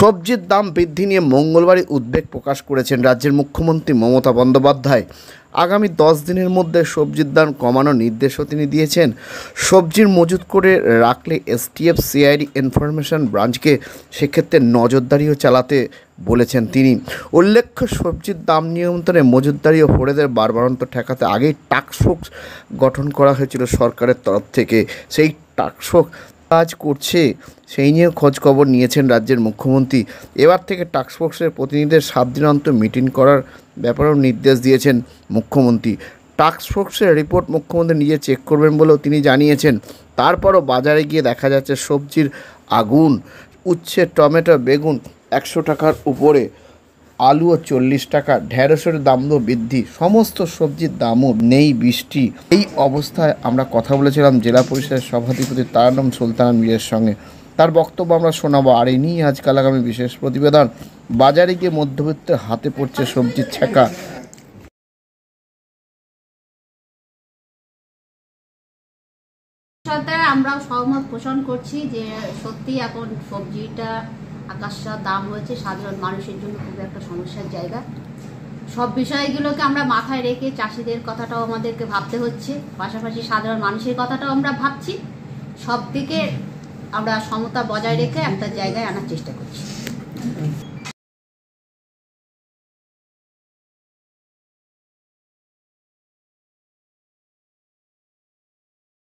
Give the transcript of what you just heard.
সবজির দাম বৃদ্ধি নিয়ে মঙ্গলবারই উদ্বেগ প্রকাশ করেছেন রাজ্যের মুখ্যমন্ত্রী মমতা বন্দ্যোপাধ্যায়। আগামী 10 দিনের মধ্যে সবজির দাম কমানোর নির্দেশও তিনি দিয়েছেন। সবজির মজুত করে রাখলে এসটিএফ সিআইডি ইনফরমেশন ব্রাঞ্চকে সেক্ষেত্রে নজরদারিও চালাতে বলেছেন তিনি। উল্লেখ্য, সবজির দাম নিয়ন্ত্রণে মজুতদারি ও ফোরেদের বাড়বাড়ন্ত ঠেকাতে আগেই টাস্কফোর্স গঠন করা হয়েছিল সরকারের তরফ থেকে। সেই টাস্কফোর্স কাজ করছে সেই নিয়ে খোঁজ খবর নিয়েছেন রাজ্যের মুখ্যমন্ত্রী। এবার থেকে টাস্কফোর্সের প্রতিনিধিদের 7 দিন অন্তর মিটিং করার ব্যাপারেও নির্দেশ দিয়েছেন মুখ্যমন্ত্রী। টাস্কফোর্সের রিপোর্ট মুখ্যমন্ত্রী নিজে চেক করবেন বলেও তিনি জানিয়েছেন। তারপরও বাজারে গিয়ে দেখা যাচ্ছে সবজির আগুন। উচ্ছে, টমেটো, বেগুন 100 টাকার উপরে, আলুও 40 টাকা, ঢেঁড়সের দামও বৃদ্ধি, সমস্ত সবজির দামও নেই বৃষ্টি। এই অবস্থায় আমরা কথা বলেছিলাম জেলা পরিষদের সভাধিপতি তারানম সুলতানা মীরের সঙ্গে। তার বক্তব্য আমরা শোনাবো। আর এই নিয়ে আজকাল আগামী বিশেষ প্রতিবেদন। বাজারে গিয়ে মধ্যবিত্তের হাতে পড়ছে সবজির ছ্যাঁকা। আমরাও সহমত পোষণ করছি যে সত্যি এখন সবজিটা আকাশটা দাম হয়েছে, সাধারণ মানুষের জন্য খুব একটা সমস্যার জায়গা। সব বিষয়গুলোকে আমরা মাথায় রেখে চাষিদের কথাটাও আমাদেরকে ভাবতে হচ্ছে, পাশাপাশি সাধারণ মানুষের কথাটাও আমরা ভাবছি। সব দিকে আমরা সমতা বজায় রেখে একটা জায়গায় আনার চেষ্টা করছি।